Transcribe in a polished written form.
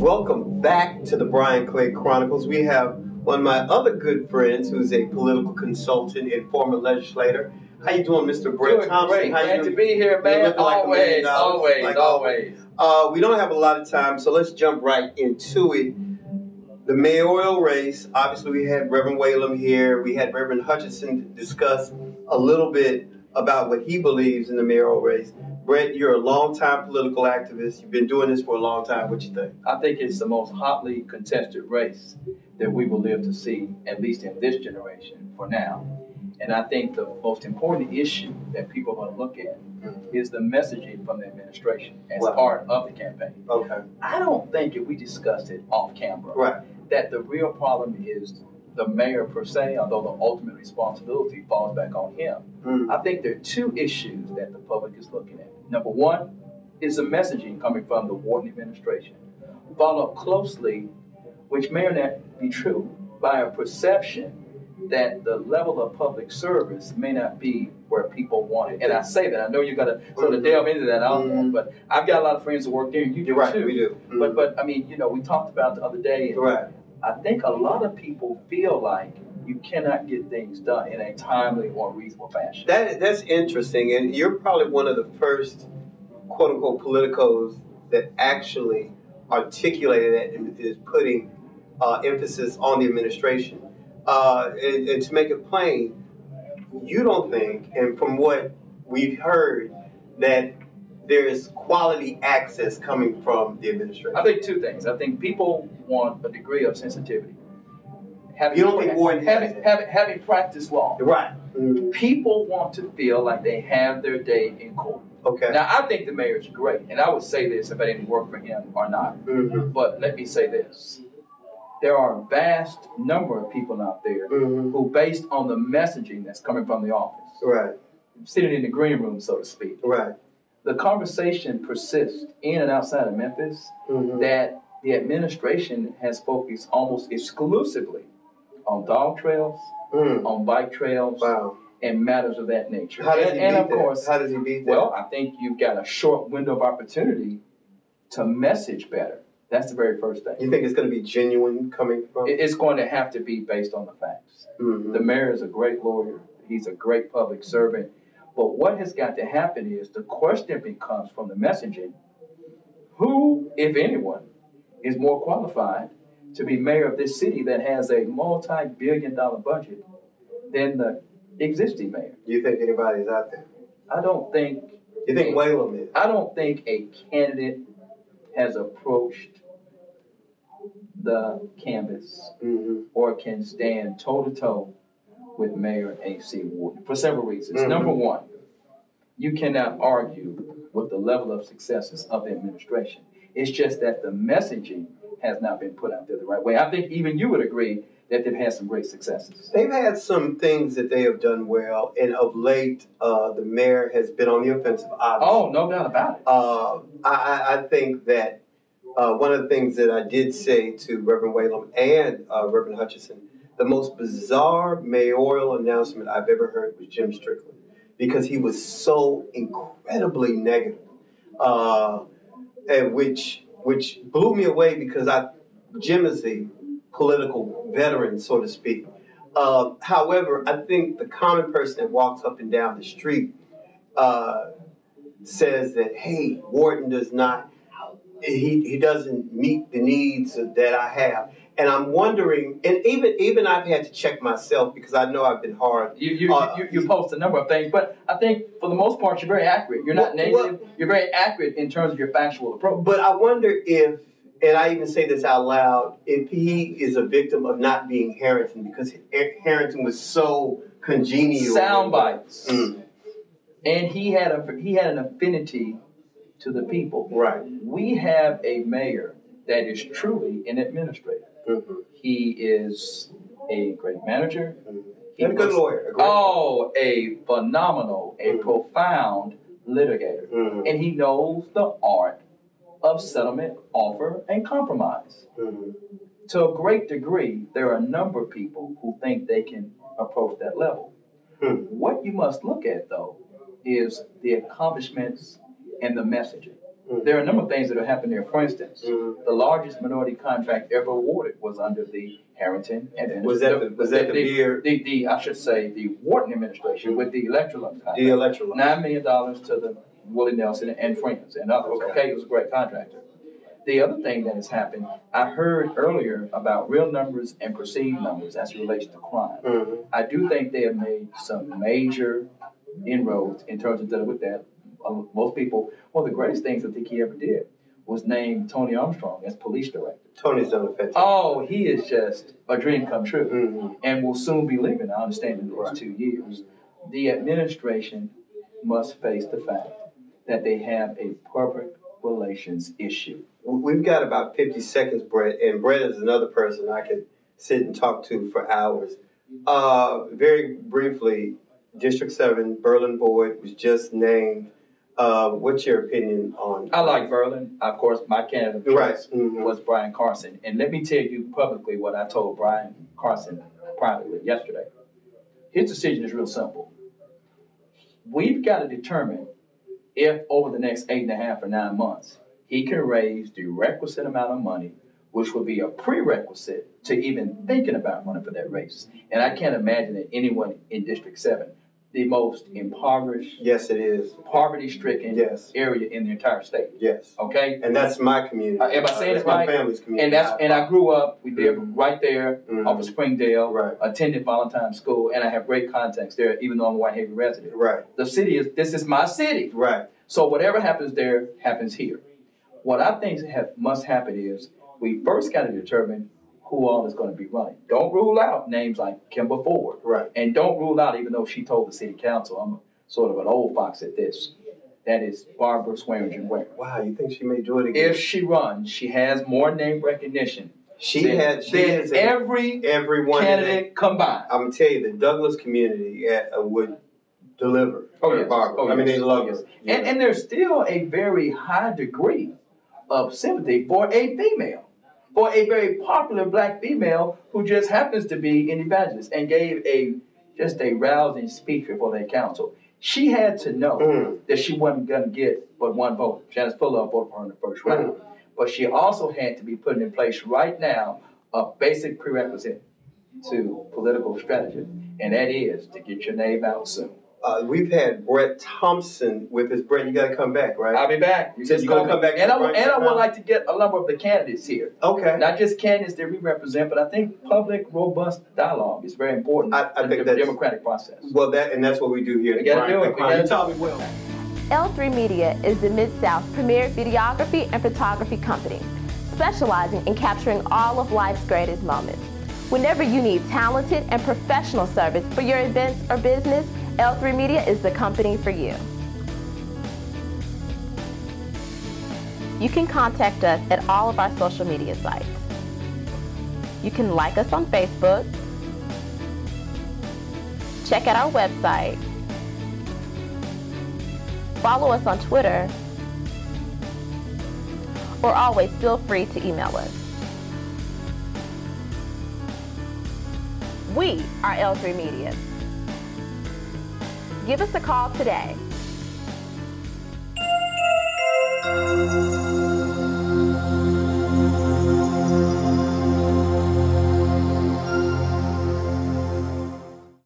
Welcome back to the Brian Clay Chronicles. We have one of my other good friends who's a political consultant and former legislator. How you doing, Mr. Bret Doing Thompson? great. How you Glad doing? to be here, man. Always. Always. We don't have a lot of time, so let's jump right into it. The mayoral race, obviously we had Reverend Whalum here. We had Reverend Hutchinson discuss a little bit about what he believes in the mayoral race. Bret, you're a long-time political activist. You've been doing this for a long time. What you think? I think it's the most hotly contested race that we will live to see, at least in this generation, for now. And I think the most important issue that people are going to look at is the messaging from the administration as part of the campaign. Okay. I don't think if we discussed it off camera, that the real problem is the mayor per se, although the ultimate responsibility falls back on him. I think there are two issues that the public is looking at. Number one is the messaging coming from the Wharton administration, followed closely, which may or not be true, by a perception that the level of public service may not be where people want it. And I say that, I know you're going to sort of delve into that out there, but I've got a lot of friends who work there, and you do too. We do. But I mean, we talked about the other day, and I think a lot of people feel like you cannot get things done in a timely or reasonable fashion. That's interesting, and you're probably one of the first quote-unquote politicos that actually articulated that and is putting emphasis on the administration. And to make it plain, you don't think, and from what we've heard, that there is quality access coming from the administration. I think two things. I think people want a degree of sensitivity. Having practiced law. People want to feel like they have their day in court. Okay. Now, I think the mayor's great, and I would say this if I didn't work for him or not. But let me say this. There are a vast number of people out there who, based on the messaging that's coming from the office, sitting in the green room, so to speak, the conversation persists in and outside of Memphis that the administration has focused almost exclusively on dog trails, on bike trails, and matters of that nature. How does he beat that? Well, I think you've got a short window of opportunity to message better. That's the very first thing. You think it's going to be genuine coming from? It's going to have to be based on the facts. The mayor is a great lawyer. He's a great public servant. But what has got to happen is the question becomes from the messaging, who, if anyone, is more qualified to be mayor of this city that has a multi-billion-dollar budget than the existing mayor? Do you think anybody's out there? I don't think... You think Whalum is? I don't think a candidate has approached the canvas or can stand toe-to-toe with Mayor A.C. Wharton for several reasons. Number one, you cannot argue with the level of successes of the administration. It's just that the messaging has not been put out there the right way. I think even you would agree that they've had some great successes. They've had some things that they have done well, and of late, the mayor has been on the offensive, obviously. Oh, no doubt about it. I think that one of the things that I did say to Reverend Whalum and Reverend Hutchinson, the most bizarre mayoral announcement I've ever heard was Jim Strickland, because he was so incredibly negative, and which blew me away, because Jim is a political veteran, so to speak. However, I think the common person that walks up and down the street says that, hey, Wharton does not, he doesn't meet the needs that I have. And I'm wondering, and even I've had to check myself, because I know I've been hard. You post a number of things, but I think for the most part you're very accurate. You're not negative. You're very accurate in terms of your factual approach. But I wonder if, and I even say this out loud, if he is a victim of not being Harrington, because Harrington was so congenial. Sound bites. And he had an affinity to the people. We have a mayor that is truly an administrator. He is a great manager. And a good lawyer. A phenomenal, a profound litigator. And he knows the art of settlement, offer, and compromise. To a great degree, there are a number of people who think they can approach that level. What you must look at, though, is the accomplishments and the messaging. There are a number of things that are happening there. For instance, the largest minority contract ever awarded was under the Harrington and was that the I should say the Wharton administration with the Electrolux contract. The Electrolux. $9 million to the Willie Nelson and friends and others. Okay, it was a great contractor. The other thing that has happened, I heard earlier about real numbers and perceived numbers as it relates to crime. I do think they have made some major inroads in terms of dealing with that. Most people, one of the greatest things I think he ever did was name Tony Armstrong as police director. Tony's done a fantastic. Oh, he is just a dream come true, and will soon be leaving. I understand in the next 2 years. The administration must face the fact that they have a public relations issue. We've got about 50 seconds, Bret, and Bret is another person I could sit and talk to for hours. Very briefly, District 7, Berlin Boyd was just named. What's your opinion on? I like Berlin. Of course, my candidate of choice was Brian Carson. And let me tell you publicly what I told Brian Carson privately yesterday. His decision is real simple. We've got to determine if over the next 8.5 or 9 months, he can raise the requisite amount of money, which would be a prerequisite to even thinking about running for that race. And I can't imagine that anyone in District 7, the most impoverished, yes, it is, poverty-stricken area in the entire state. Yes. Okay? And that's my community. Am I saying it right? My family's community. And I grew up, we lived right there off of Springdale, attended Valentine School, and I have great contacts there, even though I'm a Whitehaven resident. Right. The city this is my city. Right. So whatever happens there, happens here. What I think must happen is we first got to determine who all is going to be running. Don't rule out names like Kimber Ford. Right. And don't rule out, even though she told the city council, I'm sort of an old fox at this, that is Barbara Swearingen Ware. Wow, you think she may do it again? If she runs, she has more name recognition than every candidate combined. I'm going to tell you, the Douglas community would deliver for Barbara. I mean, they love her. Yeah. And there's still a very high degree of sympathy for a female, for a very popular black female who just happens to be an evangelist and gave just a rousing speech before that council. She had to know that she wasn't going to get but one vote. Janice Fuller voted for her in the first round. But she also had to be putting in place right now a basic prerequisite to political strategy, and that is to get your name out soon. We've had Bret Thompson with us. Bret, you got to come back, right? I'll be back. You said you're going to come back. And I would like to get a number of the candidates here. Okay. Not just candidates that we represent, but I think public, robust dialogue is very important I think in the democratic process. Well, that's what we do here. We got to do it. You taught me well. L3 Media is the Mid-South's premier videography and photography company, specializing in capturing all of life's greatest moments. Whenever you need talented and professional service for your events or business, L3 Media is the company for you. You can contact us at all of our social media sites. You can like us on Facebook, check out our website, follow us on Twitter, or always feel free to email us. We are L3 Media. Give us a call today